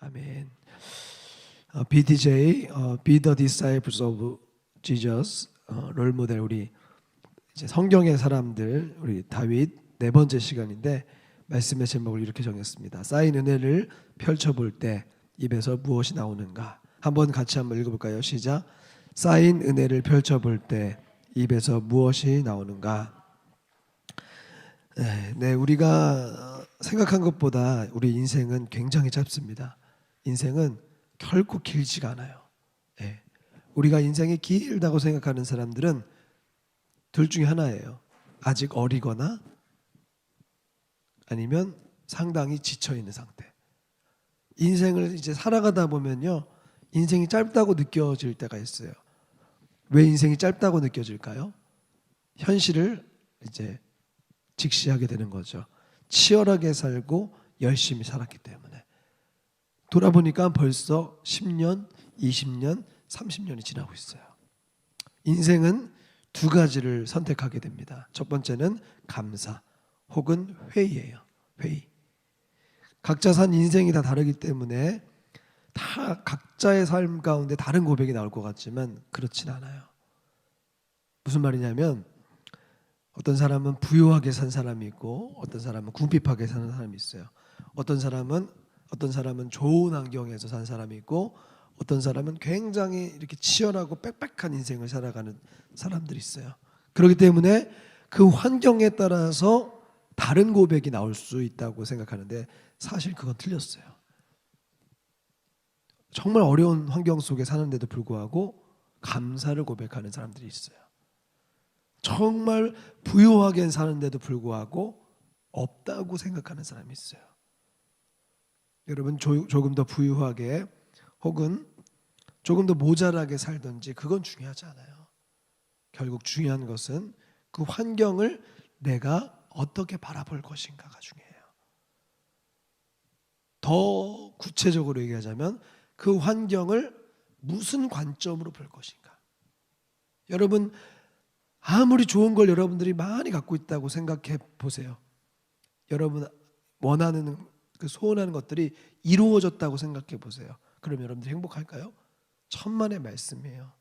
아멘. BDJ, Be the Disciples of Jesus, 롤 모델 우리 이제 성경의 사람들 우리 다윗 네 번째 시간인데 말씀의 제목을 이렇게 정했습니다. 쌓인 은혜를 펼쳐볼 때 입에서 무엇이 나오는가? 한번 같이 한번 읽어볼까요? 시작. 쌓인 은혜를 펼쳐볼 때 입에서 무엇이 나오는가? 네, 우리가 생각한 것보다 우리 인생은 굉장히 짧습니다. 인생은 결코 길지가 않아요. 네. 우리가 인생이 길다고 생각하는 사람들은 둘 중에 하나예요. 아직 어리거나 아니면 상당히 지쳐있는 상태. 인생을 이제 살아가다 보면요, 인생이 짧다고 느껴질 때가 있어요. 왜 인생이 짧다고 느껴질까요? 현실을 이제 직시하게 되는 거죠. 치열하게 살고 열심히 살았기 때문에. 돌아보니까 벌써 10년, 20년, 30년이 지나고 있어요. 인생은 두 가지를 선택하게 됩니다. 첫 번째는 감사 혹은 회의예요. 회의. 각자 산 인생이 다 다르기 때문에 다 각자의 삶 가운데 다른 고백이 나올 것 같지만 그렇진 않아요. 무슨 말이냐면 어떤 사람은 부유하게 산 사람이 있고 어떤 사람은 궁핍하게 사는 사람이 있어요. 어떤 사람은 좋은 환경에서 산 사람이 있고 어떤 사람은 굉장히 이렇게 치열하고 빽빽한 인생을 살아가는 사람들이 있어요. 그렇기 때문에 그 환경에 따라서 다른 고백이 나올 수 있다고 생각하는데 사실 그건 틀렸어요. 정말 어려운 환경 속에 사는데도 불구하고 감사를 고백하는 사람들이 있어요. 정말 부유하게 사는데도 불구하고 없다고 생각하는 사람이 있어요. 여러분 조금 더 부유하게 혹은 조금 더 모자라게 살든지 그건 중요하지 않아요. 결국 중요한 것은 그 환경을 내가 어떻게 바라볼 것인가가 중요해요. 더 구체적으로 얘기하자면 그 환경을 무슨 관점으로 볼 것인가. 여러분 아무리 좋은 걸 여러분들이 많이 갖고 있다고 생각해 보세요. 여러분 원하는 그 소원하는 것들이 이루어졌다고 생각해 보세요. 그럼 여러분들이 행복할까요? 천만의 말씀이에요.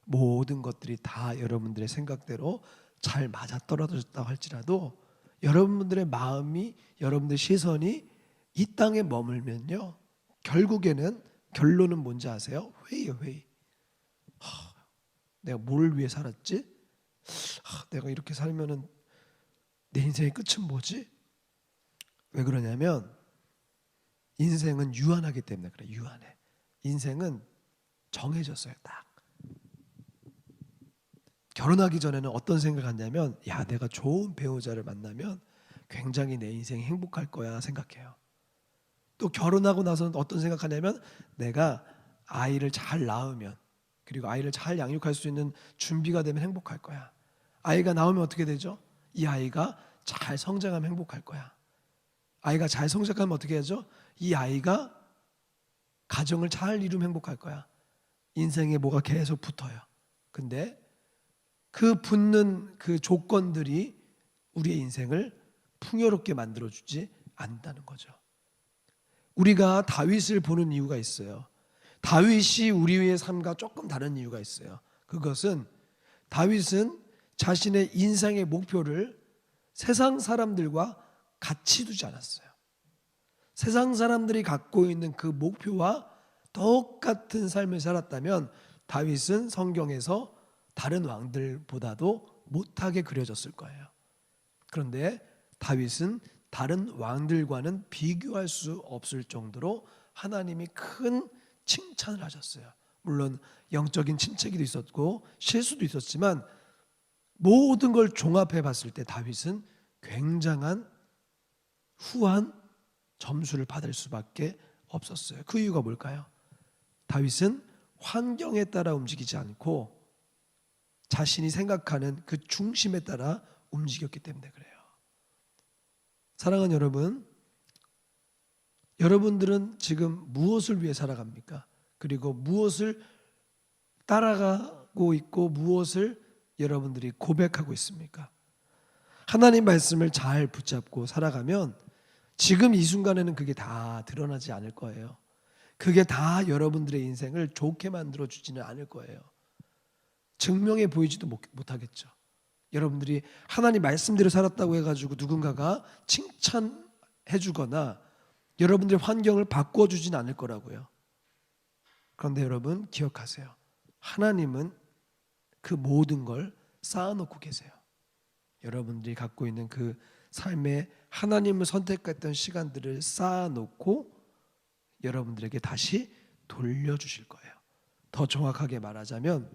모든 것들이 다 여러분들의 생각대로 잘 맞아떨어졌다고 할지라도 여러분들의 마음이 여러분들의 시선이 이 땅에 머물면요 결국에는 결론은 뭔지 아세요? 회의예요. 회의. 내가 뭘 위해 살았지? 내가 이렇게 살면은 내 인생의 끝은 뭐지? 왜 그러냐면 인생은 유한하기 때문에 그래. 유한해. 인생은 정해졌어요. 딱. 결혼하기 전에는 어떤 생각을 갖냐면 야 내가 좋은 배우자를 만나면 굉장히 내 인생이 행복할 거야 생각해요. 또 결혼하고 나서는 어떤 생각하냐면 내가 아이를 잘 낳으면 그리고 아이를 잘 양육할 수 있는 준비가 되면 행복할 거야. 아이가 나오면 어떻게 되죠? 이 아이가 잘 성장하면 행복할 거야. 아이가 잘 성장하면 어떻게 하죠? 이 아이가 가정을 잘 이루면 행복할 거야. 인생에 뭐가 계속 붙어요. 근데 그 붙는 그 조건들이 우리의 인생을 풍요롭게 만들어주지 않는다는 거죠. 우리가 다윗을 보는 이유가 있어요. 다윗이 우리의 삶과 조금 다른 이유가 있어요. 그것은 다윗은 자신의 인생의 목표를 세상 사람들과 같이 두지 않았어요. 세상 사람들이 갖고 있는 그 목표와 똑같은 삶을 살았다면 다윗은 성경에서 다른 왕들보다도 못하게 그려졌을 거예요. 그런데 다윗은 다른 왕들과는 비교할 수 없을 정도로 하나님이 큰 칭찬을 하셨어요. 물론 영적인 침체기도 있었고 실수도 있었지만 모든 걸 종합해 봤을 때 다윗은 굉장한 후한 점수를 받을 수밖에 없었어요. 그 이유가 뭘까요? 다윗은 환경에 따라 움직이지 않고 자신이 생각하는 그 중심에 따라 움직였기 때문에 그래요. 사랑하는 여러분, 여러분들은 지금 무엇을 위해 살아갑니까? 그리고 무엇을 따라가고 있고 무엇을 여러분들이 고백하고 있습니까? 하나님 말씀을 잘 붙잡고 살아가면 지금 이 순간에는 그게 다 드러나지 않을 거예요. 그게 다 여러분들의 인생을 좋게 만들어 주지는 않을 거예요. 증명해 보이지도 못하겠죠. 여러분들이 하나님 말씀대로 살았다고 해가지고 누군가가 칭찬해 주거나 여러분들의 환경을 바꾸어 주진 않을 거라고요. 그런데 여러분 기억하세요. 하나님은 그 모든 걸 쌓아놓고 계세요. 여러분들이 갖고 있는 그 삶에 하나님을 선택했던 시간들을 쌓아놓고 여러분들에게 다시 돌려주실 거예요. 더 정확하게 말하자면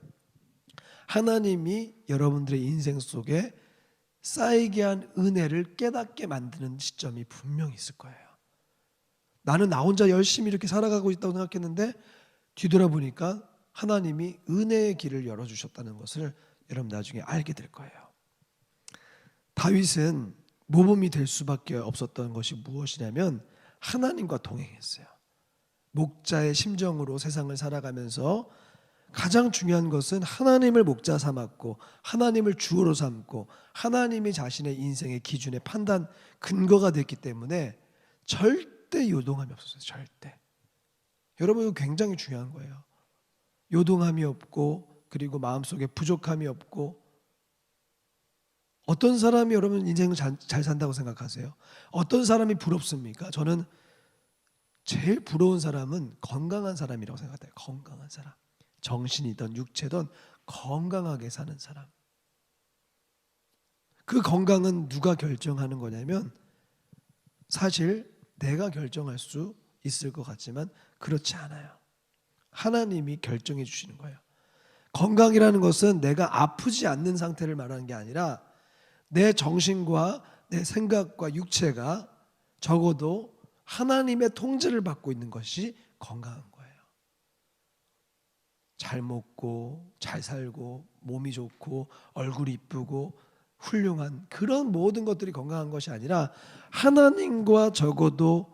하나님이 여러분들의 인생 속에 쌓이게 한 은혜를 깨닫게 만드는 시점이 분명히 있을 거예요. 나는 나 혼자 열심히 이렇게 살아가고 있다고 생각했는데 뒤돌아보니까 하나님이 은혜의 길을 열어주셨다는 것을 여러분 나중에 알게 될 거예요. 다윗은 모범이 될 수밖에 없었던 것이 무엇이냐면 하나님과 동행했어요. 목자의 심정으로 세상을 살아가면서 가장 중요한 것은 하나님을 목자 삼았고 하나님을 주어로 삼고 하나님이 자신의 인생의 기준의 판단 근거가 됐기 때문에 절대 요동함이 없었어요. 절대. 여러분 이거 굉장히 중요한 거예요. 요동함이 없고 그리고 마음속에 부족함이 없고 어떤 사람이 여러분 인생을 잘 산다고 생각하세요? 어떤 사람이 부럽습니까? 저는 제일 부러운 사람은 건강한 사람이라고 생각해요. 건강한 사람. 정신이든 육체든 건강하게 사는 사람. 그 건강은 누가 결정하는 거냐면 사실 내가 결정할 수 있을 것 같지만 그렇지 않아요. 하나님이 결정해 주시는 거예요. 건강이라는 것은 내가 아프지 않는 상태를 말하는 게 아니라 내 정신과 내 생각과 육체가 적어도 하나님의 통제를 받고 있는 것이 건강한 거예요. 잘 먹고 잘 살고 몸이 좋고 얼굴이 이쁘고 훌륭한 그런 모든 것들이 건강한 것이 아니라 하나님과 적어도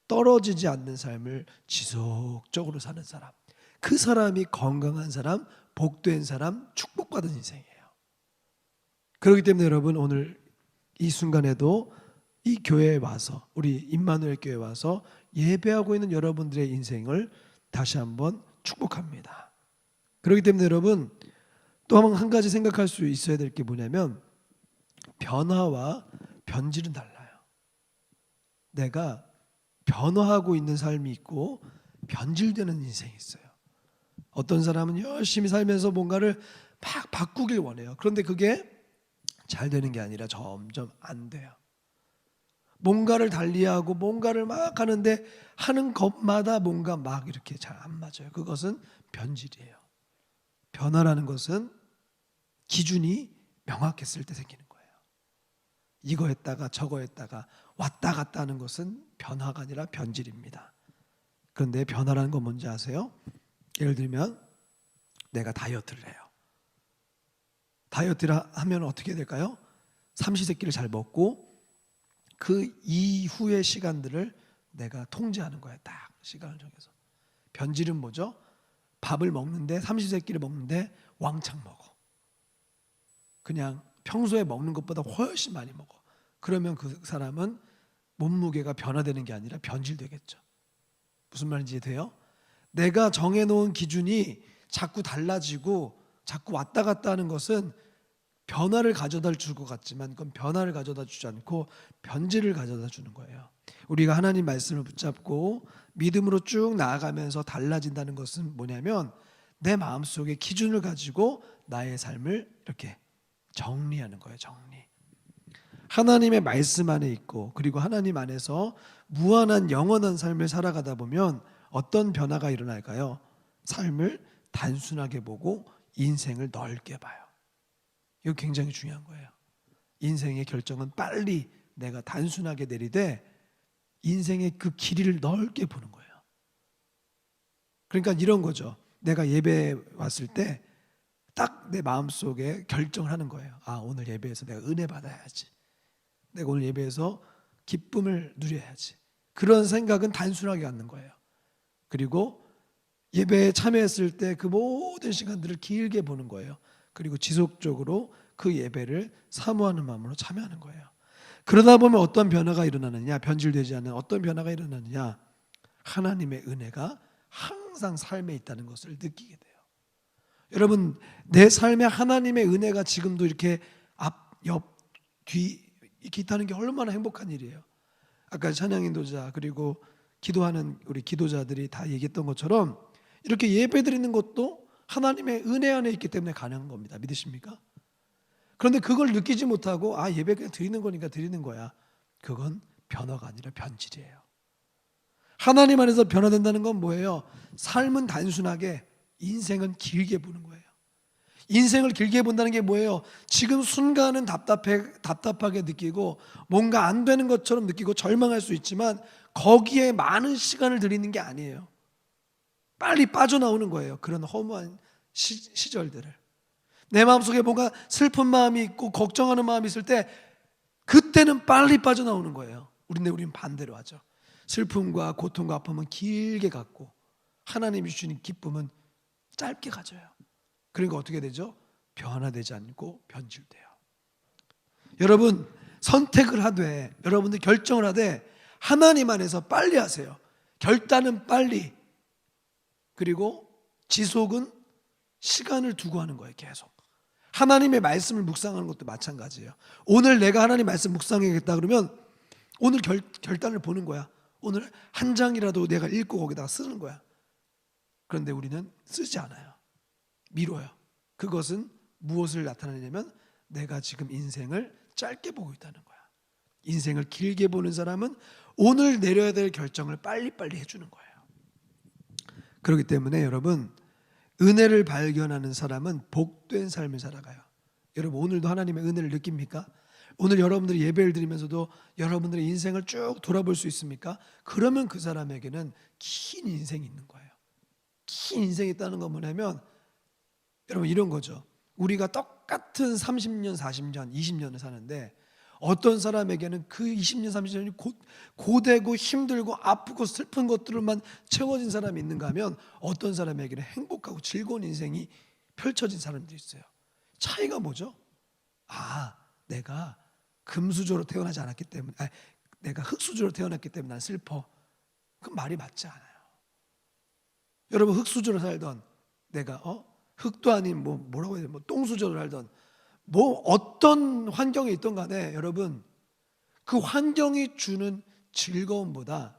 떨어지지 않는 삶을 지속적으로 사는 사람, 그 사람이 건강한 사람, 복된 사람, 축복받은 인생이에요. 그렇기 때문에 여러분 오늘 이 순간에도 이 교회에 와서 우리 임마누엘 교회에 와서 예배하고 있는 여러분들의 인생을 다시 한번 축복합니다. 그렇기 때문에 여러분 또 한 가지 생각할 수 있어야 될 게 뭐냐면 변화와 변질은 달라요. 내가 변화하고 있는 삶이 있고 변질되는 인생이 있어요. 어떤 사람은 열심히 살면서 뭔가를 막 바꾸길 원해요. 그런데 그게 잘 되는 게 아니라 점점 안 돼요. 뭔가를 달리하고 뭔가를 막 하는데 하는 것마다 뭔가 막 이렇게 잘 안 맞아요. 그것은 변질이에요. 변화라는 것은 기준이 명확했을 때 생기는 거예요. 이거 했다가 저거 했다가 왔다 갔다 하는 것은 변화가 아니라 변질입니다. 그런데 변화라는 건 뭔지 아세요? 예를 들면 내가 다이어트를 해요. 다이어트를 하면 어떻게 될까요? 삼시세끼를 잘 먹고 그 이후의 시간들을 내가 통제하는 거예요. 딱 시간을 정해서. 변질은 뭐죠? 밥을 먹는데 삼시세끼를 먹는데 왕창 먹어. 그냥 평소에 먹는 것보다 훨씬 많이 먹어. 그러면 그 사람은 몸무게가 변화되는 게 아니라 변질되겠죠. 무슨 말인지 돼요? 내가 정해놓은 기준이 자꾸 달라지고 자꾸 왔다 갔다 하는 것은 변화를 가져다 줄 것 같지만 그건 변화를 가져다 주지 않고 변질을 가져다 주는 거예요. 우리가 하나님 말씀을 붙잡고 믿음으로 쭉 나아가면서 달라진다는 것은 뭐냐면 내 마음속에 기준을 가지고 나의 삶을 이렇게 정리하는 거예요. 정리. 하나님의 말씀 안에 있고 그리고 하나님 안에서 무한한 영원한 삶을 살아가다 보면 어떤 변화가 일어날까요? 삶을 단순하게 보고 인생을 넓게 봐요. 이거 굉장히 중요한 거예요. 인생의 결정은 빨리 내가 단순하게 내리되 인생의 그 길이를 넓게 보는 거예요. 그러니까 이런 거죠. 내가 예배에 왔을 때 딱 내 마음속에 결정을 하는 거예요. 아, 오늘 예배에서 내가 은혜 받아야지. 내가 오늘 예배에서 기쁨을 누려야지. 그런 생각은 단순하게 갖는 거예요. 그리고 예배에 참여했을 때 그 모든 시간들을 길게 보는 거예요. 그리고 지속적으로 그 예배를 사모하는 마음으로 참여하는 거예요. 그러다 보면 어떤 변화가 일어나느냐, 변질되지 않는 어떤 변화가 일어나느냐, 하나님의 은혜가 항상 삶에 있다는 것을 느끼게 돼요. 여러분, 내 삶에 하나님의 은혜가 지금도 이렇게 앞, 옆, 뒤 이렇게 있다는 게 얼마나 행복한 일이에요. 아까 찬양 인도자 그리고 기도하는 우리 기도자들이 다 얘기했던 것처럼 이렇게 예배 드리는 것도 하나님의 은혜 안에 있기 때문에 가능한 겁니다. 믿으십니까? 그런데 그걸 느끼지 못하고 예배 그냥 드리는 거니까 드리는 거야. 그건 변화가 아니라 변질이에요. 하나님 안에서 변화된다는 건 뭐예요? 삶은 단순하게, 인생은 길게 보는 거예요. 인생을 길게 본다는 게 뭐예요? 지금 순간은 답답하게 느끼고 뭔가 안 되는 것처럼 느끼고 절망할 수 있지만 거기에 많은 시간을 들이는 게 아니에요. 빨리 빠져나오는 거예요. 그런 허무한 시절들을. 내 마음속에 뭔가 슬픈 마음이 있고 걱정하는 마음이 있을 때 그때는 빨리 빠져나오는 거예요. 우리는 반대로 하죠. 슬픔과 고통과 아픔은 길게 갖고 하나님이 주시는 기쁨은 짧게 가져요. 그러니까 어떻게 되죠? 변화되지 않고 변질돼요. 여러분, 선택을 하되, 여러분들 결정을 하되 하나님 안에서 빨리 하세요. 결단은 빨리, 그리고 지속은 시간을 두고 하는 거예요. 계속 하나님의 말씀을 묵상하는 것도 마찬가지예요. 오늘 내가 하나님 말씀 묵상해야겠다 그러면 오늘 결단을 보는 거야. 오늘 한 장이라도 내가 읽고 거기다가 쓰는 거야. 그런데 우리는 쓰지 않아요. 미뤄요. 그것은 무엇을 나타내냐면 내가 지금 인생을 짧게 보고 있다는 거야. 인생을 길게 보는 사람은 오늘 내려야 될 결정을 빨리빨리 해주는 거예요. 그렇기 때문에 여러분, 은혜를 발견하는 사람은 복된 삶을 살아가요. 여러분, 오늘도 하나님의 은혜를 느낍니까? 오늘 여러분들이 예배를 드리면서도 여러분들의 인생을 쭉 돌아볼 수 있습니까? 그러면 그 사람에게는 긴 인생이 있는 거예요. 긴 인생이 있다는 건 뭐냐면 여러분, 이런 거죠. 우리가 똑같은 30년, 40년, 20년을 사는데 어떤 사람에게는 그 20년, 30년이 고되고 힘들고 아프고 슬픈 것들로만 채워진 사람이 있는가 하면 어떤 사람에게는 행복하고 즐거운 인생이 펼쳐진 사람들이 있어요. 차이가 뭐죠? 내가 금수저로 태어나지 않았기 때문에, 내가 흙수저로 태어났기 때문에 난 슬퍼. 그건 말이 맞지 않아요. 여러분, 흙수저로 살던 내가 흙도 아닌 뭐라고 해야 돼요? 똥수저로 살던 어떤 환경에 있던 간에 여러분, 그 환경이 주는 즐거움보다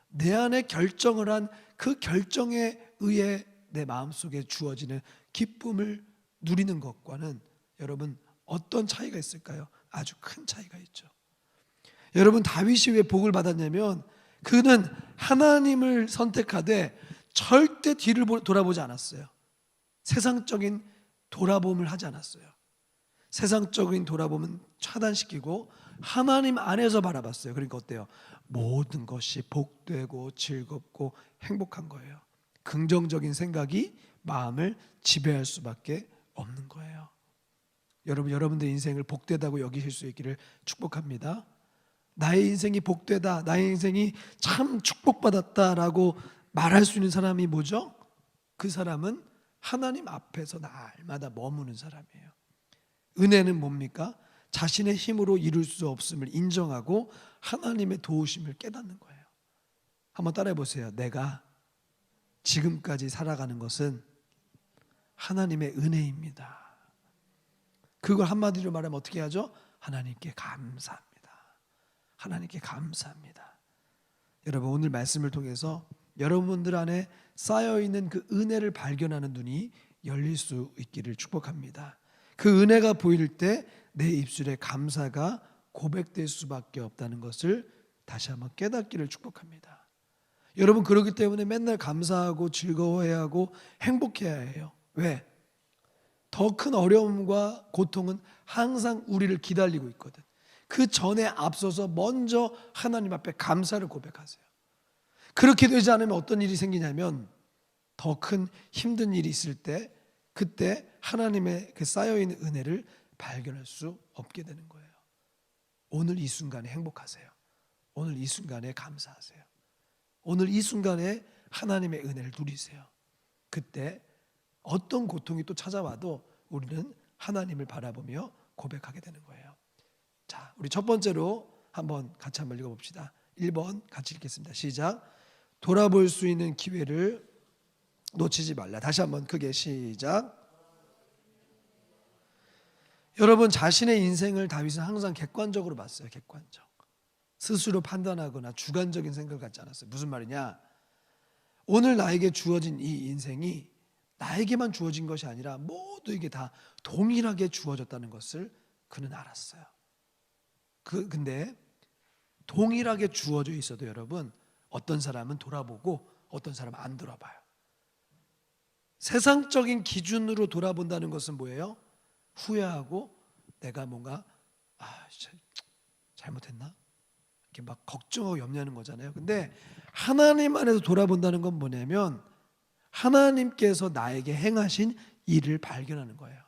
내 안에 결정을 한 그 결정에 의해 내 마음속에 주어지는 기쁨을 누리는 것과는 여러분 어떤 차이가 있을까요? 아주 큰 차이가 있죠. 여러분, 다윗이 왜 복을 받았냐면 그는 하나님을 선택하되 절대 뒤를 돌아보지 않았어요. 세상적인 돌아봄을 하지 않았어요. 세상적인 돌아봄은 차단시키고 하나님 안에서 바라봤어요. 그러니까 어때요? 모든 것이 복되고 즐겁고 행복한 거예요. 긍정적인 생각이 마음을 지배할 수밖에 없는 거예요. 여러분들 인생을 복되다고 여기실 수 있기를 축복합니다. 나의 인생이 복되다, 나의 인생이 참 축복받았다라고 말할 수 있는 사람이 뭐죠? 그 사람은 하나님 앞에서 날마다 머무는 사람이에요. 은혜는 뭡니까? 자신의 힘으로 이룰 수 없음을 인정하고 하나님의 도우심을 깨닫는 거예요. 한번 따라해 보세요. 내가 지금까지 살아가는 것은 하나님의 은혜입니다. 그걸 한마디로 말하면 어떻게 하죠? 하나님께 감사합니다. 하나님께 감사합니다. 여러분, 오늘 말씀을 통해서 여러분들 안에 쌓여있는 그 은혜를 발견하는 눈이 열릴 수 있기를 축복합니다. 그 은혜가 보일 때 내 입술에 감사가 고백될 수밖에 없다는 것을 다시 한번 깨닫기를 축복합니다. 여러분, 그렇기 때문에 맨날 감사하고 즐거워해야 하고 행복해야 해요. 왜? 더 큰 어려움과 고통은 항상 우리를 기다리고 있거든. 그 전에 앞서서 먼저 하나님 앞에 감사를 고백하세요. 그렇게 되지 않으면 어떤 일이 생기냐면 더 큰 힘든 일이 있을 때 그때 하나님의 그 쌓여있는 은혜를 발견할 수 없게 되는 거예요. 오늘 이 순간에 행복하세요. 오늘 이 순간에 감사하세요. 오늘 이 순간에 하나님의 은혜를 누리세요. 그때 어떤 고통이 또 찾아와도 우리는 하나님을 바라보며 고백하게 되는 거예요. 자, 우리 첫 번째로 같이 한번 읽어봅시다. 1번 같이 읽겠습니다. 시작. 돌아볼 수 있는 기회를 놓치지 말라. 다시 한번 크게 시작. 여러분, 자신의 인생을 다윗은 항상 객관적으로 봤어요. 객관적. 스스로 판단하거나 주관적인 생각을 갖지 않았어요. 무슨 말이냐? 오늘 나에게 주어진 이 인생이 나에게만 주어진 것이 아니라 모두에게 다 동일하게 주어졌다는 것을 그는 알았어요. 근데 동일하게 주어져 있어도 여러분, 어떤 사람은 돌아보고 어떤 사람은 안 돌아봐요. 세상적인 기준으로 돌아본다는 것은 뭐예요? 후회하고 내가 뭔가 잘못했나? 이렇게 막 걱정하고 염려하는 거잖아요. 근데 하나님 안에서 돌아본다는 건 뭐냐면 하나님께서 나에게 행하신 일을 발견하는 거예요.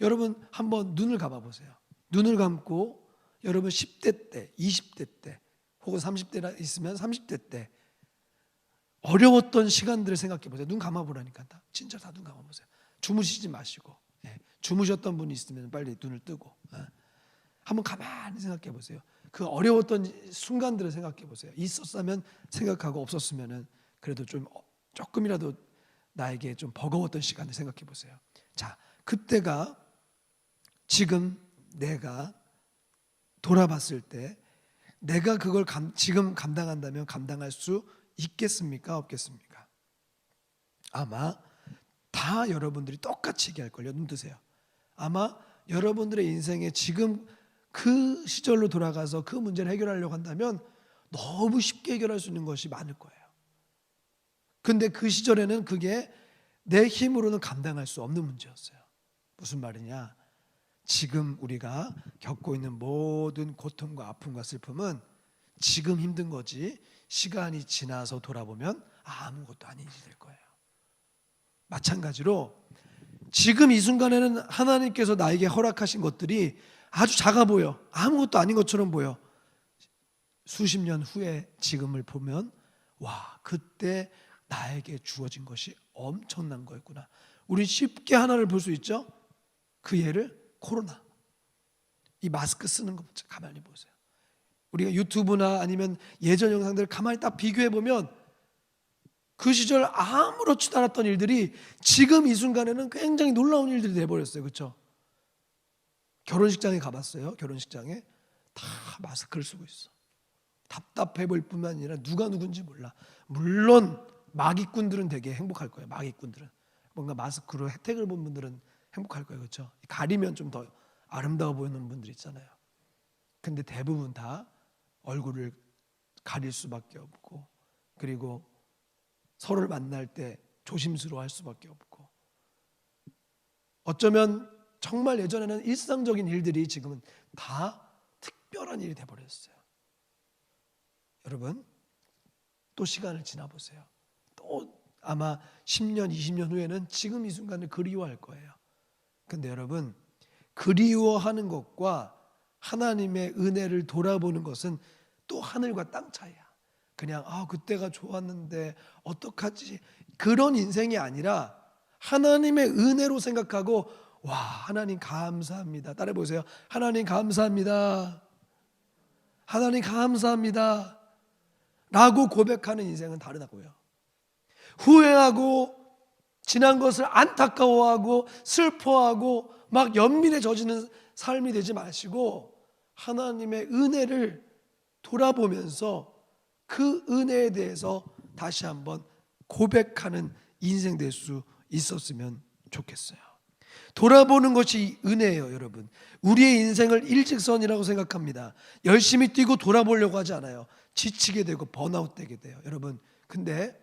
여러분 한번 눈을 감아 보세요. 눈을 감고 여러분 10대 때, 20대 때 혹은 30대나 있으면 30대 때 어려웠던 시간들을 생각해 보세요. 눈 감아 보라니까. 진짜 다 눈 감아 보세요. 주무시지 마시고. 주무셨던 분이 있으면 빨리 눈을 뜨고 한번 가만히 생각해 보세요. 그 어려웠던 순간들을 생각해 보세요. 있었으면 생각하고 없었으면은 그래도 좀 조금이라도 나에게 좀 버거웠던 시간을 생각해 보세요. 자, 그때가 지금 내가 돌아봤을 때 내가 그걸 지금 감당한다면 감당할 수 있겠습니까? 없겠습니까? 아마 다 여러분들이 똑같이 얘기할걸요. 눈 뜨세요. 아마 여러분들의 인생에 지금 그 시절로 돌아가서 그 문제를 해결하려고 한다면 너무 쉽게 해결할 수 있는 것이 많을 거예요. 근데 그 시절에는 그게 내 힘으로는 감당할 수 없는 문제였어요. 무슨 말이냐? 지금 우리가 겪고 있는 모든 고통과 아픔과 슬픔은 지금 힘든 거지 시간이 지나서 돌아보면 아무것도 아닌 일이 될 거예요. 마찬가지로 지금 이 순간에는 하나님께서 나에게 허락하신 것들이 아주 작아 보여. 아무것도 아닌 것처럼 보여. 수십 년 후에 지금을 보면 와, 그때 나에게 주어진 것이 엄청난 거였구나. 우리 쉽게 하나를 볼 수 있죠? 그 예를 코로나. 이 마스크 쓰는 거 가만히 보세요. 우리가 유튜브나 아니면 예전 영상들을 가만히 딱 비교해 보면 그 시절 아무렇지도 않았던 일들이 지금 이 순간에는 굉장히 놀라운 일들이 돼버렸어요. 그렇죠? 결혼식장에 가봤어요. 결혼식장에 다 마스크를 쓰고 있어. 답답해 보일 뿐만 아니라 누가 누군지 몰라. 물론 마기꾼들은 되게 행복할 거예요. 마기꾼들은 뭔가 마스크로 혜택을 본 분들은 행복할 거예요. 그렇죠? 가리면 좀 더 아름다워 보이는 분들 있잖아요. 근데 대부분 다 얼굴을 가릴 수밖에 없고, 그리고 서로를 만날 때 조심스러워할 수밖에 없고, 어쩌면 정말 예전에는 일상적인 일들이 지금은 다 특별한 일이 돼버렸어요. 여러분 또 시간을 지나보세요. 또 아마 10년, 20년 후에는 지금 이 순간을 그리워할 거예요. 근데 여러분, 그리워하는 것과 하나님의 은혜를 돌아보는 것은 또 하늘과 땅 차이야. 그냥 그때가 좋았는데 어떡하지, 그런 인생이 아니라 하나님의 은혜로 생각하고 와, 하나님 감사합니다. 따라해 보세요. 하나님 감사합니다. 하나님 감사합니다 라고 고백하는 인생은 다르다고요. 후회하고 지난 것을 안타까워하고 슬퍼하고 막 연민에 젖이는 삶이 되지 마시고 하나님의 은혜를 돌아보면서 그 은혜에 대해서 다시 한번 고백하는 인생 될 수 있었으면 좋겠어요. 돌아보는 것이 은혜예요. 여러분, 우리의 인생을 일직선이라고 생각합니다. 열심히 뛰고 돌아보려고 하지 않아요. 지치게 되고 번아웃 되게 돼요. 여러분, 근데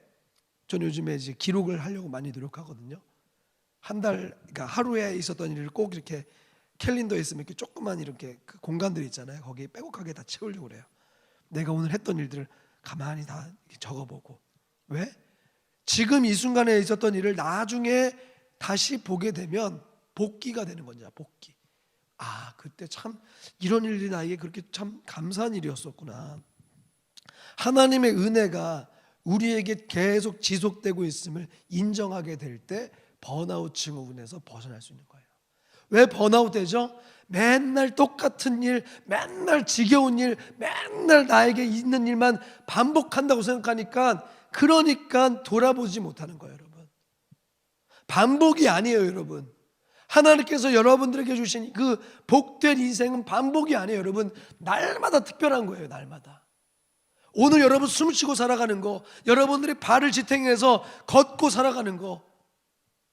전 요즘에 이제 기록을 하려고 많이 노력하거든요. 한 달, 그러니까 하루에 있었던 일을 꼭 이렇게 캘린더에 있으면 이렇게 조그만 이렇게 그 공간들 있잖아요. 거기에 빼곡하게 다 채우려고 그래요. 내가 오늘 했던 일들을 가만히 다 적어보고. 왜? 지금 이 순간에 있었던 일을 나중에 다시 보게 되면 복기가 되는 거냐, 복기. 그때 참 이런 일이 나에게 그렇게 참 감사한 일이었었구나. 하나님의 은혜가 우리에게 계속 지속되고 있음을 인정하게 될 때 번아웃 증후군에서 벗어날 수 있는 거예요. 왜 번아웃 되죠? 맨날 똑같은 일, 맨날 지겨운 일, 맨날 나에게 있는 일만 반복한다고 생각하니까, 그러니까 돌아보지 못하는 거예요, 여러분. 반복이 아니에요, 여러분. 하나님께서 여러분들에게 주신 그 복된 인생은 반복이 아니에요, 여러분. 날마다 특별한 거예요, 날마다. 오늘 여러분 숨쉬고 살아가는 거, 여러분들이 발을 지탱해서 걷고 살아가는 거,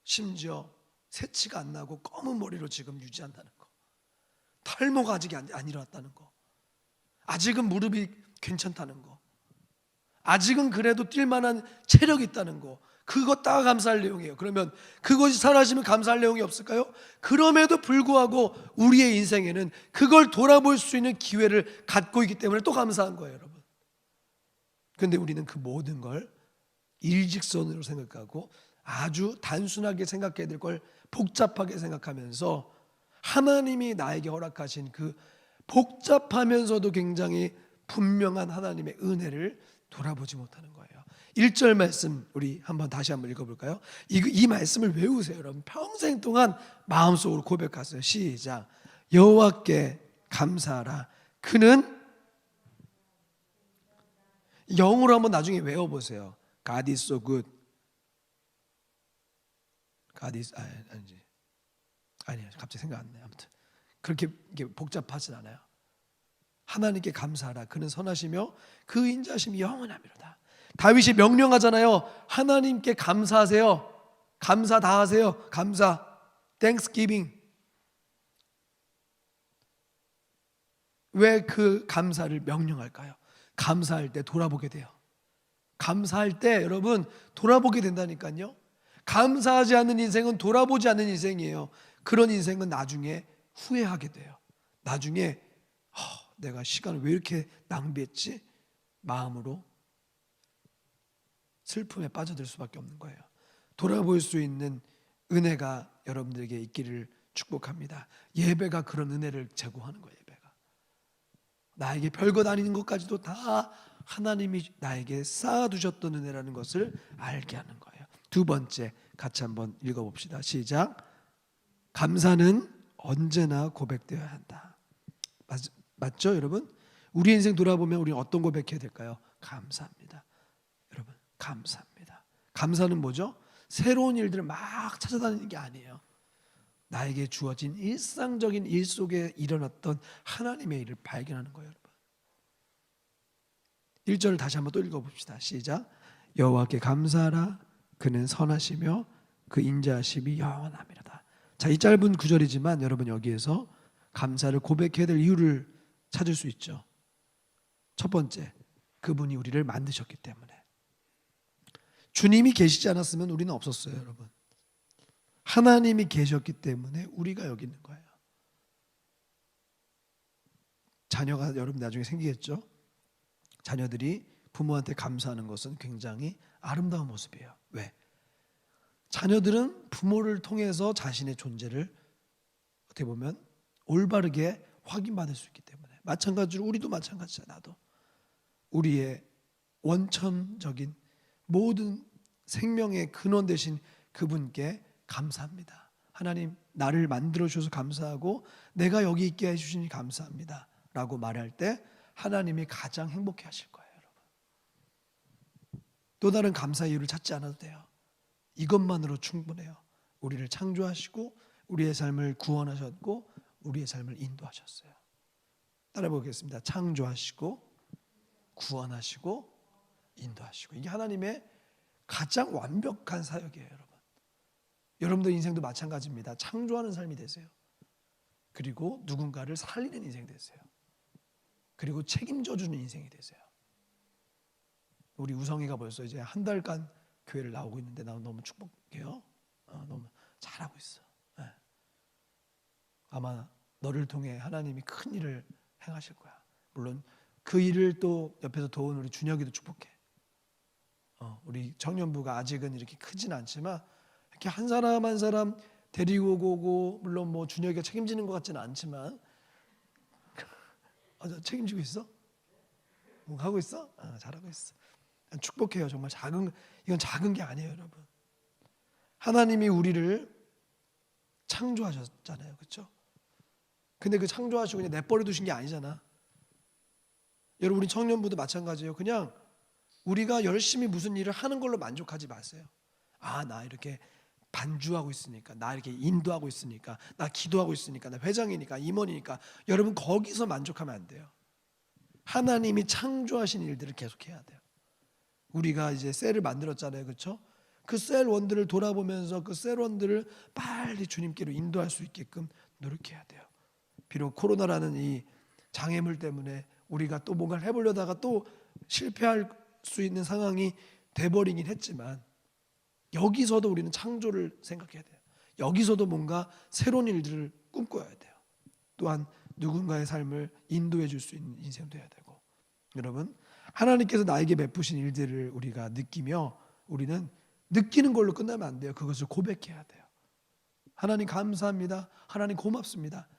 심지어 새치가 안 나고 검은 머리로 지금 유지한다는 거, 탈모가 아직 안 일어났다는 거, 아직은 무릎이 괜찮다는 거, 아직은 그래도 뛸 만한 체력이 있다는 거, 그것 다 감사할 내용이에요. 그러면 그것이 사라지면 감사할 내용이 없을까요? 그럼에도 불구하고 우리의 인생에는 그걸 돌아볼 수 있는 기회를 갖고 있기 때문에 또 감사한 거예요, 여러분. 그런데 우리는 그 모든 걸 일직선으로 생각하고 아주 단순하게 생각해야 될 걸 복잡하게 생각하면서 하나님이 나에게 허락하신 그 복잡하면서도 굉장히 분명한 하나님의 은혜를 돌아보지 못하는 거예요. 1절 말씀 우리 다시 한번 읽어볼까요? 이 말씀을 외우세요, 여러분. 평생 동안 마음속으로 고백하세요. 시작. 여호와께 감사하라. 그는, 영어로 한번 나중에 외워보세요. God is so good. God is, 아니요, 갑자기 생각 안 나요. 아무튼 그렇게 복잡하진 않아요. 하나님께 감사하라. 그는 선하시며 그 인자심이 영원하미로다. 다윗이 명령하잖아요. 하나님께 감사하세요. 감사 다 하세요. 감사, Thanksgiving. 왜 그 감사를 명령할까요? 감사할 때 돌아보게 돼요. 감사할 때 여러분 돌아보게 된다니까요. 감사하지 않는 인생은 돌아보지 않는 인생이에요. 그런 인생은 나중에 후회하게 돼요. 나중에 내가 시간을 왜 이렇게 낭비했지? 마음으로 슬픔에 빠져들 수밖에 없는 거예요. 돌아볼 수 있는 은혜가 여러분들에게 있기를 축복합니다. 예배가 그런 은혜를 제공하는 거예요. 예배가 나에게 별것 아닌 것까지도 다 하나님이 나에게 쌓아두셨던 은혜라는 것을 알게 하는 거예요. 두 번째 같이 한번 읽어봅시다. 시작. 감사는 언제나 고백되어야 한다. 맞죠, 여러분? 우리 인생 돌아보면 우리는 어떤 고백해야 될까요? 감사합니다. 여러분, 감사합니다. 감사는 뭐죠? 새로운 일들을 막 찾아다니는 게 아니에요. 나에게 주어진 일상적인 일 속에 일어났던 하나님의 일을 발견하는 거예요, 여러분. 1절을 다시 한번 또 읽어봅시다. 시작. 여호와께 감사하라. 그는 선하시며 그 인자하심이 영원하미로다. 자, 이 짧은 구절이지만 여러분 여기에서 감사를 고백해야 될 이유를 찾을 수 있죠. 첫 번째, 그분이 우리를 만드셨기 때문에. 주님이 계시지 않았으면 우리는 없었어요, 여러분. 하나님이 계셨기 때문에 우리가 여기 있는 거예요. 자녀가 여러분 나중에 생기겠죠? 자녀들이 부모한테 감사하는 것은 굉장히 아름다운 모습이에요. 왜? 자녀들은 부모를 통해서 자신의 존재를 어떻게 보면 올바르게 확인받을 수 있기 때문에. 마찬가지로 우리도 마찬가지야. 나도 우리의 원천적인 모든 생명의 근원 되신 그분께 감사합니다. 하나님, 나를 만들어 주셔서 감사하고 내가 여기 있게 해주시니 감사합니다 라고 말할 때 하나님이 가장 행복해 하실 거예요, 여러분. 또 다른 감사 이유를 찾지 않아도 돼요. 이것만으로 충분해요. 우리를 창조하시고 우리의 삶을 구원하셨고 우리의 삶을 인도하셨어요. 따라 보겠습니다. 창조하시고 구원하시고 인도하시고. 이게 하나님의 가장 완벽한 사역이에요, 여러분. 여러분들 인생도 마찬가지입니다. 창조하는 삶이 되세요. 그리고 누군가를 살리는 인생이 되세요. 그리고 책임져주는 인생이 되세요. 우리 우성이가 벌써 이제 한 달간 교회를 나오고 있는데 나 너무 축복해요. 너무 잘하고 있어. 네. 아마 너를 통해 하나님이 큰 일을 행하실 거야. 물론 그 일을 또 옆에서 도운 우리 준혁이도 축복해. 우리 청년부가 아직은 이렇게 크진 않지만 이렇게 한 사람 한 사람 데리고 오고, 물론 뭐 준혁이가 책임지는 것 같지는 않지만 책임지고 있어? 뭐 하고 있어? 잘하고 있어. 축복해요. 정말 이건 작은 게 아니에요, 여러분. 하나님이 우리를 창조하셨잖아요. 그렇죠? 근데 그 창조하시고 그냥 내버려 두신 게 아니잖아. 여러분 우리 청년부도 마찬가지예요. 그냥 우리가 열심히 무슨 일을 하는 걸로 만족하지 마세요. 아, 나 이렇게 반주하고 있으니까, 나 이렇게 인도하고 있으니까, 나 기도하고 있으니까, 나 회장이니까, 임원이니까, 여러분 거기서 만족하면 안 돼요. 하나님이 창조하신 일들을 계속해야 돼요. 우리가 이제 셀을 만들었잖아요. 그렇죠? 그 셀원들을 돌아보면서 그 셀원들을 빨리 주님께로 인도할 수 있게끔 노력해야 돼요. 비록 코로나라는 이 장애물 때문에 우리가 또 뭔가를 해보려다가 또 실패할 수 있는 상황이 돼버리긴 했지만, 여기서도 우리는 창조를 생각해야 돼요. 여기서도 뭔가 새로운 일들을 꿈꿔야 돼요. 또한 누군가의 삶을 인도해 줄 수 있는 인생도 해야 되고. 여러분, 하나님께서 나에게 베푸신 일들을 우리가 느끼며 우리는 느끼는 걸로 끝나면 안 돼요. 그것을 고백해야 돼요. 하나님 감사합니다. 하나님 고맙습니다.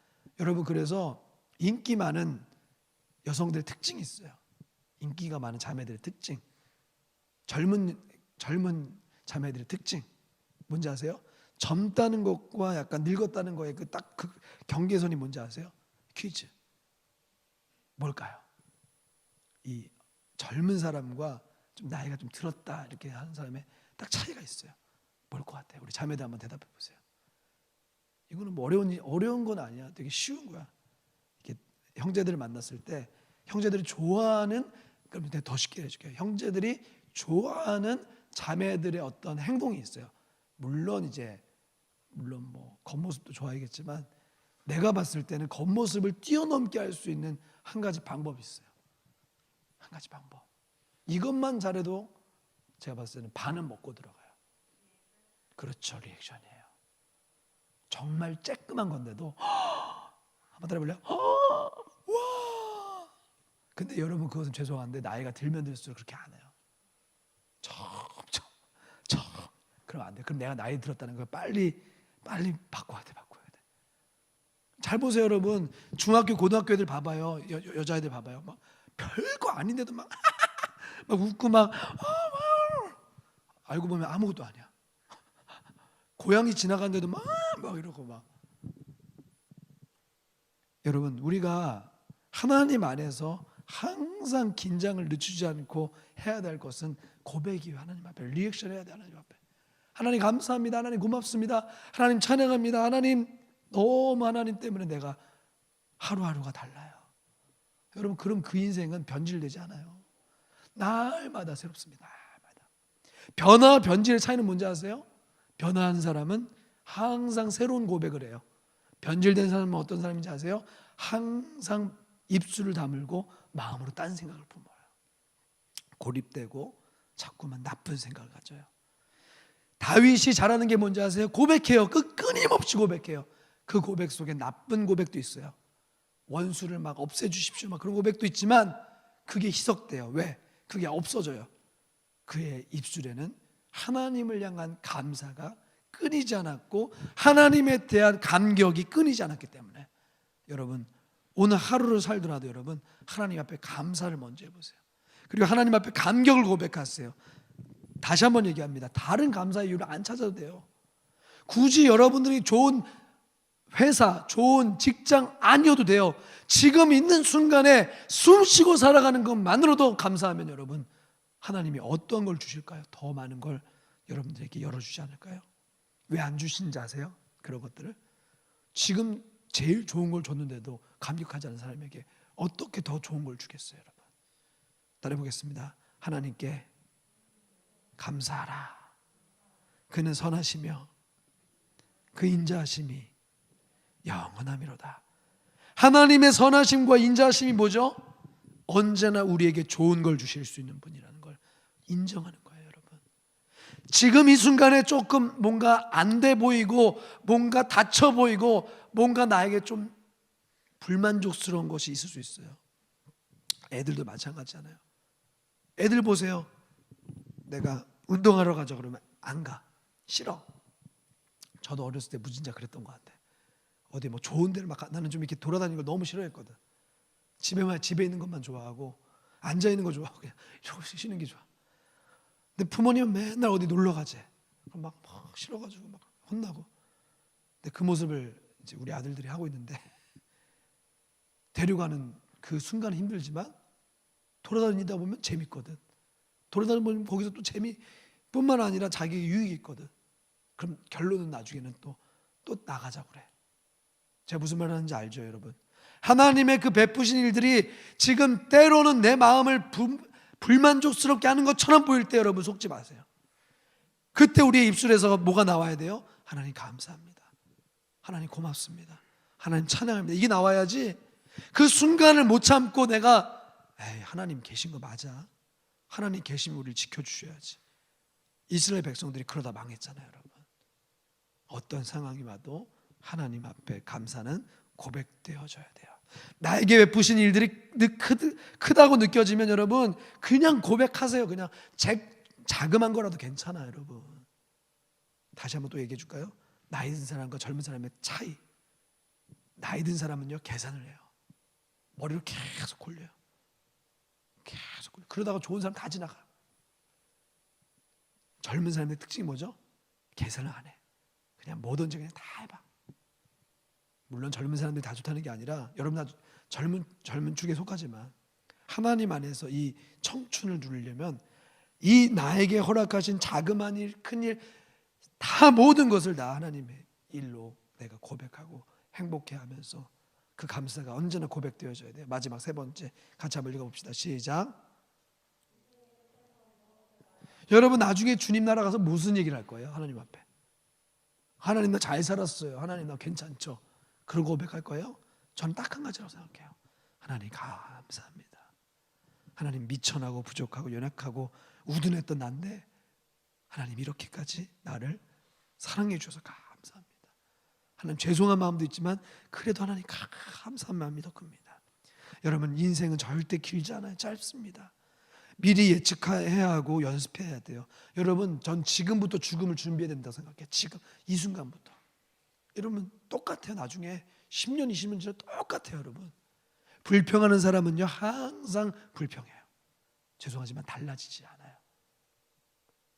여러분, 그래서 인기 많은 여성들의 특징이 있어요. 인기가 많은 자매들의 특징. 젊은 자매들의 특징 뭔지 아세요? 젊다는 것과 약간 늙었다는 거에 그 딱 그 경계선이 뭔지 아세요? 퀴즈. 뭘까요? 이 젊은 사람과 좀 나이가 좀 들었다 이렇게 하는 사람의 딱 차이가 있어요. 뭘 것 같아요? 우리 자매들 한번 대답해 보세요. 이거는 뭐 어려운 건 아니야. 되게 쉬운 거야. 이렇게 형제들을 만났을 때 형제들이 좋아하는, 그럼 더 쉽게 해줄게요. 형제들이 좋아하는 자매들의 어떤 행동이 있어요. 물론 뭐 겉모습도 좋아하겠지만 내가 봤을 때는 겉모습을 뛰어넘게 할 수 있는 한 가지 방법이 있어요. 한 가지 방법. 이것만 잘해도 제가 봤을 때는 반은 먹고 들어가요. 그렇죠, 리액션이에요. 정말 쬐끄만 건데도 한번 따라해볼래요? 와! 근데 여러분 그것은 죄송한데 나이가 들면 들수록 그렇게 안 해요. 점점 그럼 안 돼. 그럼 내가 나이 들었다는 걸 빨리 바꿔야 돼. 잘 보세요, 여러분. 중학교, 고등학교 애들 봐봐요. 여자애들 봐봐요. 막 별거 아닌데도 막 웃고 막 알고 보면 아무것도 아니야. 고양이 지나가는데도 막 이러고 막. 여러분, 우리가 하나님 안에서 항상 긴장을 늦추지 않고 해야 될 것은 고백이에요. 하나님 앞에 리액션 해야 돼. 하나님 앞에. 하나님 감사합니다. 하나님 고맙습니다. 하나님 찬양합니다. 하나님 너무 하나님 때문에 내가 하루하루가 달라요. 여러분, 그럼 그 인생은 변질되지 않아요. 날마다 새롭습니다. 날마다. 변화와 변질의 차이는 뭔지 아세요? 변화한 사람은 항상 새로운 고백을 해요. 변질된 사람은 어떤 사람인지 아세요? 항상 입술을 다물고 마음으로 딴 생각을 품어요. 고립되고 자꾸만 나쁜 생각을 가져요. 다윗이 잘하는 게 뭔지 아세요? 고백해요. 끊임없이 고백해요. 그 고백 속에 나쁜 고백도 있어요. 원수를 막 없애주십시오 막 그런 고백도 있지만 그게 희석돼요. 왜? 그게 없어져요. 그의 입술에는 하나님을 향한 감사가 끊이지 않았고 하나님에 대한 감격이 끊이지 않았기 때문에, 여러분 오늘 하루를 살더라도 여러분 하나님 앞에 감사를 먼저 해보세요. 그리고 하나님 앞에 감격을 고백하세요. 다시 한번 얘기합니다. 다른 감사의 이유를 안 찾아도 돼요. 굳이 여러분들이 좋은 회사, 좋은 직장 아니어도 돼요. 지금 있는 순간에 숨 쉬고 살아가는 것만으로도 감사하면 여러분 하나님이 어떤 걸 주실까요? 더 많은 걸 여러분들에게 열어주지 않을까요? 왜 안 주시는지 아세요? 그런 것들을 지금 제일 좋은 걸 줬는데도 감격하지 않은 사람에게 어떻게 더 좋은 걸 주겠어요? 여러분 따라해보겠습니다. 하나님께 감사하라. 그는 선하시며 그 인자하심이 영원함이로다. 하나님의 선하심과 인자하심이 뭐죠? 언제나 우리에게 좋은 걸 주실 수 있는 분이라는 걸 인정하는 거예요. 여러분 지금 이 순간에 조금 뭔가 안 돼 보이고 뭔가 다쳐 보이고 뭔가 나에게 좀 불만족스러운 것이 있을 수 있어요. 애들도 마찬가지잖아요. 애들 보세요. 내가 운동하러 가자 그러면 안 가. 싫어. 저도 어렸을 때 무진자 그랬던 것 같아. 어디 뭐 좋은 데를 막 나는 좀 이렇게 돌아다니는 걸 너무 싫어했거든. 집에 있는 것만 좋아하고 앉아 있는 거 좋아하고 그냥 이러고 쉬는 게 좋아. 근데 부모님은 맨날 어디 놀러 가재. 그럼 막 싫어가지고 막 혼나고. 근데 그 모습을 이제 우리 아들들이 하고 있는데 데려가는 그 순간은 힘들지만 돌아다니다 보면 재밌거든. 돌아다니면 거기서 또 재미뿐만 아니라 자기의 유익이 있거든. 그럼 결론은 나중에는 또 나가자고 그래. 제가 무슨 말 하는지 알죠, 여러분? 하나님의 그 베푸신 일들이 지금 때로는 내 마음을 불만족스럽게 하는 것처럼 보일 때 여러분 속지 마세요. 그때 우리의 입술에서 뭐가 나와야 돼요? 하나님 감사합니다. 하나님 고맙습니다. 하나님 찬양합니다. 이게 나와야지 그 순간을 못 참고 내가 하나님 계신 거 맞아. 하나님 계시면 우리를 지켜주셔야지. 이스라엘 백성들이 그러다 망했잖아요, 여러분. 어떤 상황이 와도 하나님 앞에 감사는 고백되어져야 돼요. 나에게 베푸신 일들이 크다고 느껴지면 여러분 그냥 고백하세요. 그냥 자그만 거라도 괜찮아요, 여러분. 다시 한번 또 얘기해 줄까요? 나이 든 사람과 젊은 사람의 차이. 나이 든 사람은요 계산을 해요. 머리를 계속 굴려요. 계속 굴려. 그러다가 좋은 사람 다 지나가. 젊은 사람의 특징이 뭐죠? 계산을 안 해. 그냥 뭐든지 그냥 다 해봐. 물론 젊은 사람들이 다 좋다는 게 아니라 여러분 다 젊은 축에 속하지만 하나님 안에서 이 청춘을 누리려면 이 나에게 허락하신 자그마한 일, 큰 일 다 모든 것을 다 하나님의 일로 내가 고백하고 행복해하면서 그 감사가 언제나 고백되어져야 돼요. 마지막 세 번째 같이 한번 읽어봅시다. 시작. 여러분 나중에 주님 나라 가서 무슨 얘기를 할 거예요? 하나님 앞에 하나님 나 잘 살았어요. 하나님 나 괜찮죠? 그러고 고백할 거예요? 저는 딱 한 가지라고 생각해요. 하나님 감사합니다. 하나님 미천하고 부족하고 연약하고 우둔했던 난데 하나님 이렇게까지 나를 사랑해 주셔서 감사합니다. 하나님 죄송한 마음도 있지만 그래도 하나님 감사한 마음이 더 큽니다. 여러분 인생은 절대 길지 않아요. 짧습니다. 미리 예측해야 하고 연습해야 돼요. 여러분 전 지금부터 죽음을 준비해야 된다고 생각해요. 지금 이 순간부터. 여러분 똑같아요. 나중에 10년 20년 지나 똑같아요. 여러분 불평하는 사람은요 항상 불평해요. 죄송하지만 달라지지 않아요.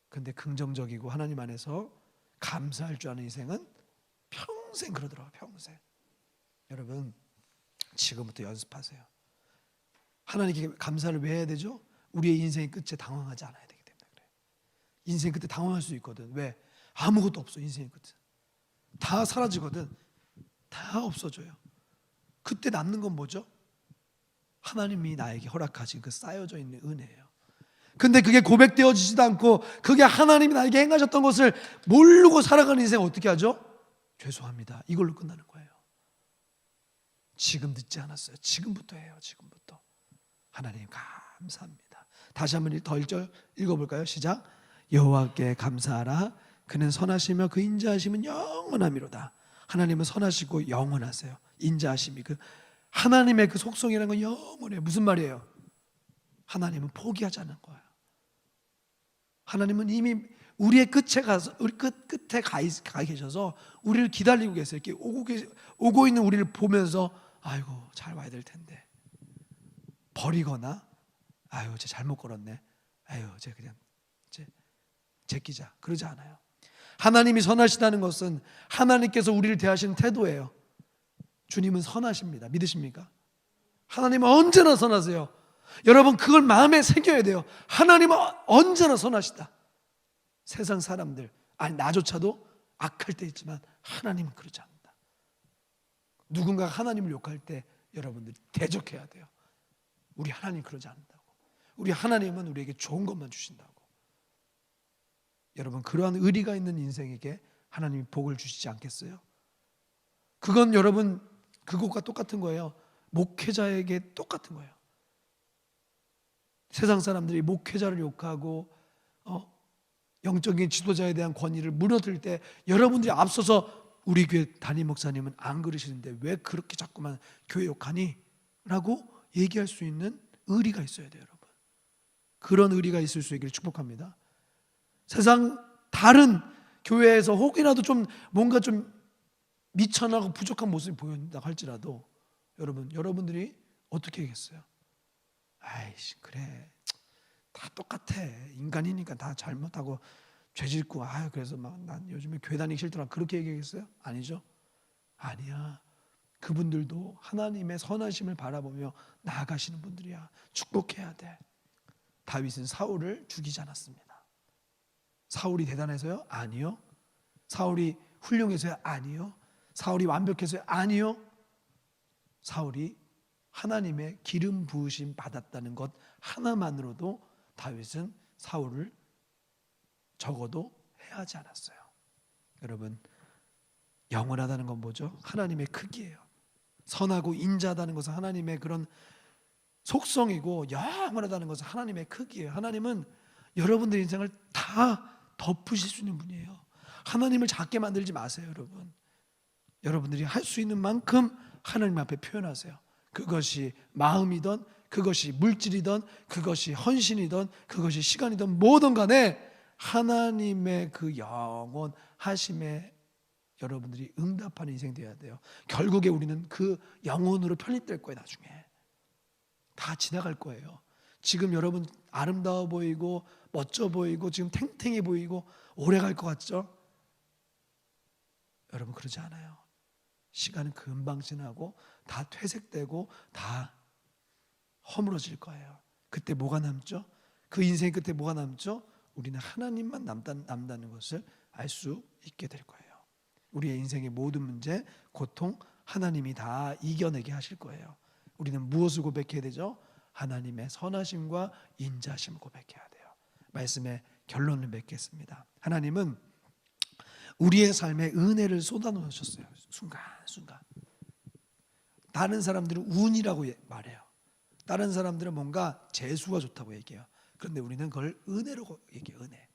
근데 긍정적이고 하나님 안에서 감사할 줄 아는 인생은 평생 그러더라고요. 평생. 여러분 지금부터 연습하세요. 하나님께 감사를 왜 해야 되죠? 우리의 인생의 끝에 당황하지 않아야 되기 때문에 그래요. 인생 끝에 당황할 수 있거든. 왜? 아무것도 없어. 인생의 끝에 다 사라지거든. 다 없어져요. 그때 남는 건 뭐죠? 하나님이 나에게 허락하신 그 쌓여져 있는 은혜예요. 근데 그게 고백되어지지도 않고 그게 하나님이 나에게 행하셨던 것을 모르고 살아가는 인생 어떻게 하죠? 죄송합니다. 이걸로 끝나는 거예요. 지금 늦지 않았어요. 지금부터 해요. 지금부터. 하나님 감사합니다. 다시 한번 더 읽어볼까요? 시작. 여호와께 감사하라. 그는 선하시며 그 인자하심은 영원하미로다. 하나님은 선하시고 영원하세요. 인자하심이 그 하나님의 그 속성이라는 건 영원해요. 무슨 말이에요? 하나님은 포기하지 않는 거예요. 하나님은 이미 우리의 끝에 가서 우리 끝에 가 계셔서 우리를 기다리고 계세요. 이렇게 오고 있는 우리를 보면서 아이고 잘 와야 될 텐데 버리거나 아유 쟤 잘못 걸었네. 아유 쟤 그냥 제끼자 그러지 않아요. 하나님이 선하시다는 것은 하나님께서 우리를 대하시는 태도예요. 주님은 선하십니다. 믿으십니까? 하나님은 언제나 선하세요. 여러분 그걸 마음에 새겨야 돼요. 하나님은 언제나 선하시다. 세상 사람들 아니 나조차도 악할 때 있지만 하나님은 그러지 않는다. 누군가가 하나님을 욕할 때 여러분들 대적해야 돼요. 우리 하나님 그러지 않는다고. 우리 하나님은 우리에게 좋은 것만 주신다고. 여러분 그러한 의리가 있는 인생에게 하나님이 복을 주시지 않겠어요? 그건 여러분 그것과 똑같은 거예요. 목회자에게 똑같은 거예요. 세상 사람들이 목회자를 욕하고 영적인 지도자에 대한 권위를 무너뜨릴 때 여러분들이 앞서서 우리 교회 담임 목사님은 안 그러시는데 왜 그렇게 자꾸만 교회 욕하니? 라고 얘기할 수 있는 의리가 있어야 돼요. 여러분 그런 의리가 있을 수 있기를 축복합니다. 세상 다른 교회에서 혹이라도 좀 뭔가 좀 미천하고 부족한 모습이 보인다 할지라도 여러분들이 어떻게 하겠어요? 아이씨 그래 다 똑같아. 인간이니까 다 잘못하고 죄 짓고 그래서 막 난 요즘에 교회 다니기 싫더라 그렇게 얘기했어요? 아니죠. 아니야. 그분들도 하나님의 선하심을 바라보며 나아가시는 분들이야. 축복해야 돼. 다윗은 사울을 죽이지 않았습니다. 사울이 대단해서요? 아니요. 사울이 훌륭해서요? 아니요. 사울이 완벽해서요? 아니요. 사울이 하나님의 기름 부으심 받았다는 것 하나만으로도 다윗은 사울을 적어도 해하지 않았어요. 여러분, 영원하다는 건 뭐죠? 하나님의 크기예요. 선하고 인자하다는 것은 하나님의 그런 속성이고, 영원하다는 것은 하나님의 크기예요. 하나님은 여러분들의 인생을 다 덮으실 수 있는 분이에요. 하나님을 작게 만들지 마세요, 여러분. 여러분들이 할 수 있는 만큼 하나님 앞에 표현하세요. 그것이 마음이든, 그것이 물질이든, 그것이 헌신이든, 그것이 시간이든 뭐든 간에 하나님의 그 영원하심에 여러분들이 응답하는 인생 되어야 돼요. 결국에 우리는 그 영혼으로 편입될 거예요. 나중에 다 지나갈 거예요. 지금 여러분 아름다워 보이고 멋져 보이고 지금 탱탱해 보이고 오래 갈 것 같죠? 여러분 그러지 않아요. 시간은 금방 지나고 다 퇴색되고 다 허물어질 거예요. 그때 뭐가 남죠? 그 인생 끝에 뭐가 남죠? 우리는 하나님만 남다는 것을 알 수 있게 될 거예요. 우리의 인생의 모든 문제, 고통 하나님이 다 이겨내게 하실 거예요. 우리는 무엇을 고백해야 되죠? 하나님의 선하심과 인자심을 고백해야 돼요. 말씀의 결론을 맺겠습니다. 하나님은 우리의 삶에 은혜를 쏟아놓으셨어요. 순간순간. 다른 사람들은 운이라고 말해요. 다른 사람들은 뭔가 재수가 좋다고 얘기해요. 그런데 우리는 그걸 은혜로 얘기해요. 은혜.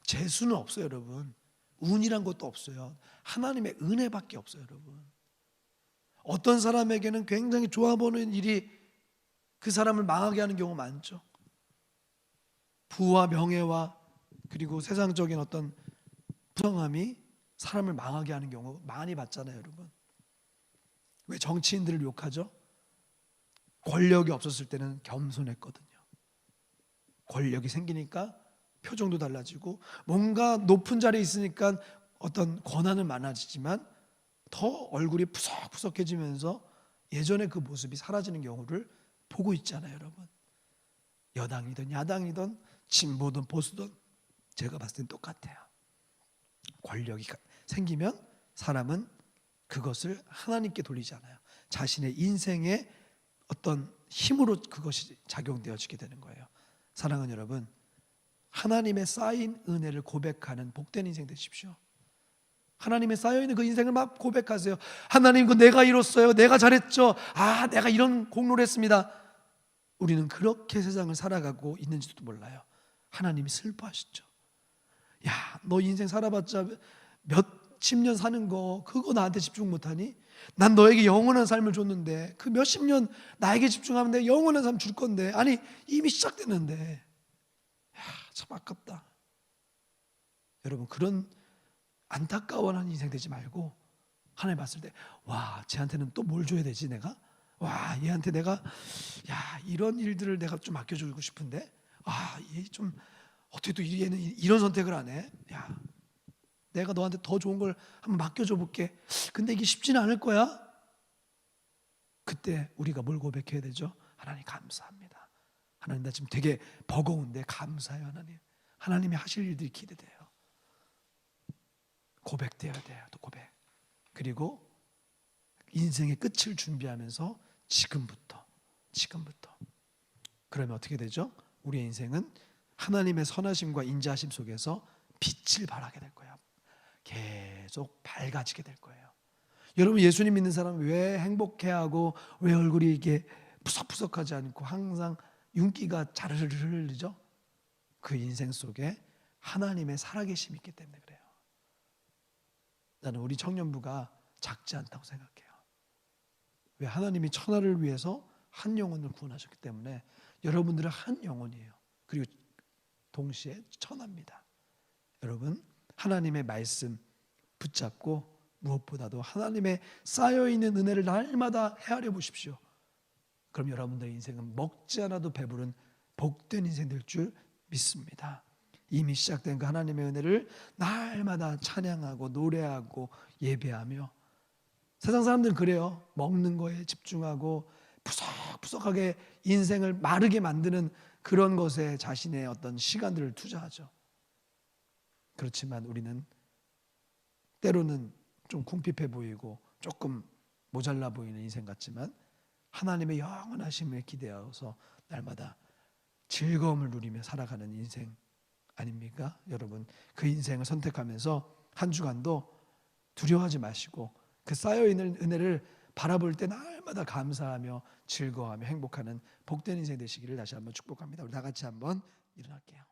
재수는 없어요, 여러분. 운이란 것도 없어요. 하나님의 은혜밖에 없어요, 여러분. 어떤 사람에게는 굉장히 좋아 보이는 일이 그 사람을 망하게 하는 경우가 많죠. 부와 명예와 그리고 세상적인 어떤 부정함이 사람을 망하게 하는 경우 많이 봤잖아요, 여러분. 왜 정치인들을 욕하죠? 권력이 없었을 때는 겸손했거든요. 권력이 생기니까 표정도 달라지고 뭔가 높은 자리에 있으니까 어떤 권한은 많아지지만 더 얼굴이 푸석푸석해지면서 예전의 그 모습이 사라지는 경우를 보고 있잖아요, 여러분. 여당이든 야당이든 진보든 보수든 제가 봤을 땐 똑같아요. 권력이 생기면 사람은 그것을 하나님께 돌리지 않아요. 자신의 인생의 어떤 힘으로 그것이 작용되어지게 되는 거예요. 사랑하는 여러분, 하나님의 쌓인 은혜를 고백하는 복된 인생 되십시오. 하나님의 쌓여있는 그 인생을 막 고백하세요. 하나님, 그 내가 이뤘어요. 내가 잘했죠. 내가 이런 공로를 했습니다. 우리는 그렇게 세상을 살아가고 있는지도 몰라요. 하나님이 슬퍼하시죠. 야, 너 인생 살아봤자 몇십 년 사는 거 그거 나한테 집중 못하니? 난 너에게 영원한 삶을 줬는데 그 몇십 년 나에게 집중하면 내가 영원한 삶 줄 건데, 아니 이미 시작됐는데. 참 아깝다. 여러분, 그런 안타까워하는 인생 되지 말고 하나님 봤을 때, 와, 쟤한테는 또 뭘 줘야 되지 내가? 와, 얘한테 내가 이런 일들을 내가 좀 맡겨주고 싶은데, 얘 좀 어떻게 또 얘는 이런 선택을 하네. 내가 너한테 더 좋은 걸 한번 맡겨줘 볼게. 근데 이게 쉽지는 않을 거야. 그때 우리가 뭘 고백해야 되죠? 하나님 감사합니다. 하나님, 나 지금 되게 버거운데 감사해요. 하나님. 하나님이 하실 일들이 기대돼요. 고백되어야 돼요. 또 고백. 그리고 인생의 끝을 준비하면서 지금부터. 그러면 어떻게 되죠? 우리의 인생은 하나님의 선하심과 인자하심 속에서 빛을 발하게 될 거예요. 계속 밝아지게 될 거예요. 여러분, 예수님 믿는 사람은 왜 행복해하고 왜 얼굴이 이게 푸석푸석하지 않고 항상 윤기가 자르르 흘리죠? 그 인생 속에 하나님의 살아계심이 있기 때문에 그래요. 나는 우리 청년부가 작지 않다고 생각해요. 왜? 하나님이 천하를 위해서 한 영혼을 구원하셨기 때문에 여러분들은 한 영혼이에요. 그리고 동시에 천하입니다. 여러분, 하나님의 말씀 붙잡고 무엇보다도 하나님의 쌓여있는 은혜를 날마다 헤아려 보십시오. 그럼 여러분들의 인생은 먹지 않아도 배부른 복된 인생 될 줄 믿습니다. 이미 시작된 그 하나님의 은혜를 날마다 찬양하고 노래하고 예배하며, 세상 사람들은 그래요. 먹는 거에 집중하고 푸석푸석하게 인생을 마르게 만드는 그런 것에 자신의 어떤 시간들을 투자하죠. 그렇지만 우리는 때로는 좀 궁핍해 보이고 조금 모자라 보이는 인생 같지만 하나님의 영원하심을 기대하여서 날마다 즐거움을 누리며 살아가는 인생 아닙니까? 여러분, 그 인생을 선택하면서 한 주간도 두려워하지 마시고 그 쌓여있는 은혜를 바라볼 때 날마다 감사하며 즐거워하며 행복하는 복된 인생 되시기를 다시 한번 축복합니다. 우리 다 같이 한번 일어날게요.